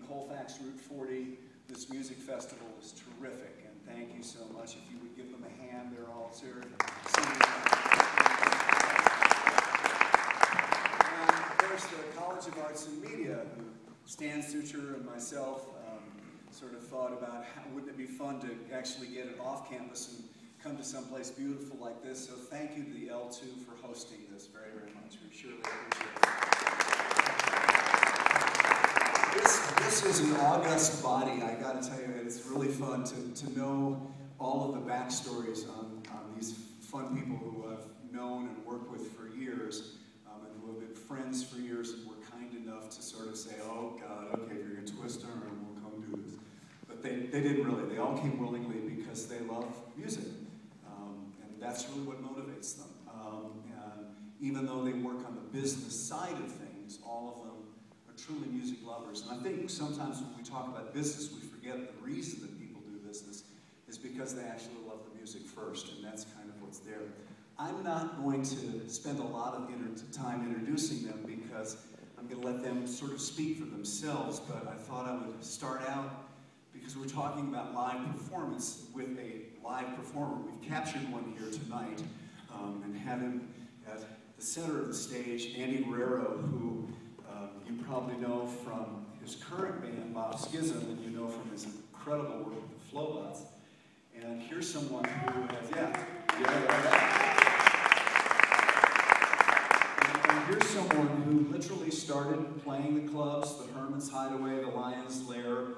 Colfax Route 40. This music festival is terrific, and thank you so much. If you would give them a hand, they're all here. And of course, the College of Arts and Media, who Stan Sucher and myself sort of thought about wouldn't it be fun to actually get it off campus and come to someplace beautiful like this. So thank you to the L2 for hosting this very, very much. We surely appreciate it. This is an august body. I got to tell you, it's really fun to know all of the backstories on these fun people who I've known and worked with for years, and who have been friends for years and were kind enough to sort of say, oh God, okay, if you're going to twist our arm, we'll come do this. But they didn't really. They all came willingly because they love music. And that's really what motivates them. And even though they work on the business side of things, all of them are truly music lovers. And I think sometimes when we talk about business, we forget the reason that people do business is because they actually love the music first, and that's kind of what's there. I'm not going to spend a lot of time introducing them because I'm going to let them sort of speak for themselves, but I thought I would start out because we're talking about live performance with a live performer. We've captured one here tonight and have him at the center of the stage, Andy Guerrero, who you probably know from his current band, Bob Schism, and you know from his incredible work with the Flowbots. And here's someone who has, and here's someone who literally started playing the clubs, the Hermit's Hideaway, the Lion's Lair,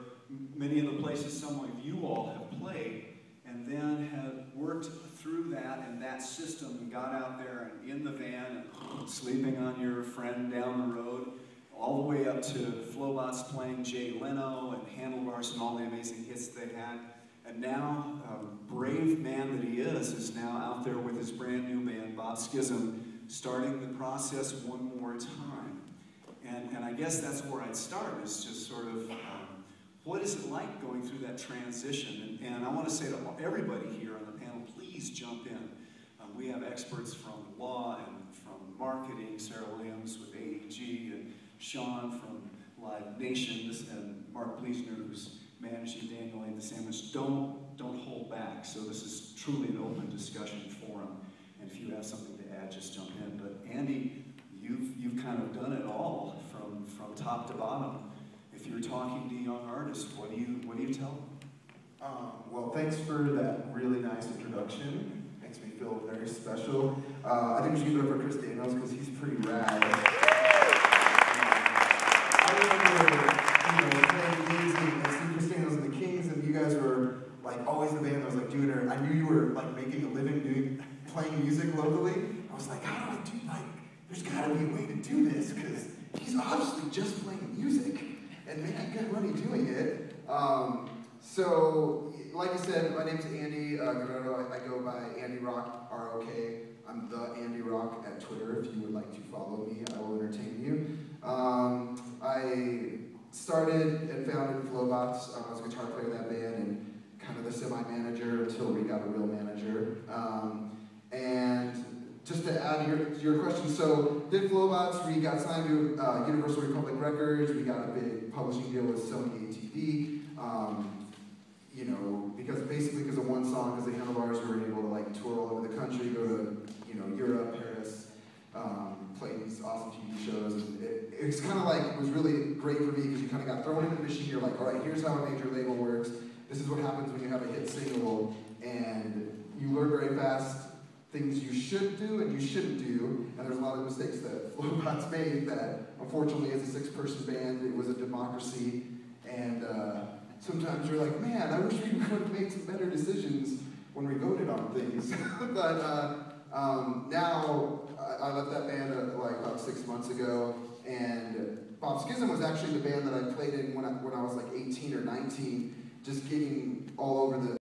many of the places some of you all have played, and then had worked through that and that system and got out there and in the van and sleeping on your friend down the road, all the way up to Flowbots playing Jay Leno and Handlebars and all the amazing hits they had. And now, brave man that he is now out there with his brand new band, Bob Schism, starting the process one more time. And I guess that's where I'd start, is just sort of, what is it like going through that transition? And I want to say to everybody here on the panel, please jump in. We have experts from law and from marketing, Sarah Williams with AEG, and Sean from Live Nation, and Mark Bleasner, who's managing Daniel Ate the Sandwich. Don't hold back. So this is truly an open discussion forum. And if you have something to add, just jump in. But Andy, you've kind of done it all from top to bottom. If you're talking to young artists, what do you tell them? Well, thanks for that really nice introduction. Makes me feel very special. I think we should give it up for Chris Daniels because he's pretty rad. I remember, playing the Kings and seeing Chris Daniels and the Kings, and you guys were like always the band. I was like, dude, I knew you were like making a living playing music locally. I was like, how do I do there's got to be a way to do this because he's obviously just playing music and making good money doing it. So, like I said, my name's Andy Guerrero. I go by Andy Rock, R-O-K. I'm the Andy Rock at Twitter. If you would like to follow me, I will entertain you. I started and founded Flowbots. I was a guitar player in that band and kind of the semi-manager until we got a real manager. And just to add to your question, so did Flowbots, we got signed to Universal Republic Records, we got a big publishing deal with Sony ATV, because of one song, because the Handlebars, we were able to like tour all over the country, go to Europe, Paris, play these awesome TV shows, and it's kind of like, it was really great for me because you kind of got thrown in the machine, you're like, all right, here's how a major label works, this is what happens when you have a hit single, and you learn very fast things you should do and you shouldn't do, and there's a lot of mistakes that Flowbots made that, unfortunately, as a six-person band, it was a democracy, and sometimes you're like, man, I wish we would have made some better decisions when we voted on things. But now, I left that band about 6 months ago, and Bob Schism was actually the band that I played in when I was like 18 or 19, just getting all over the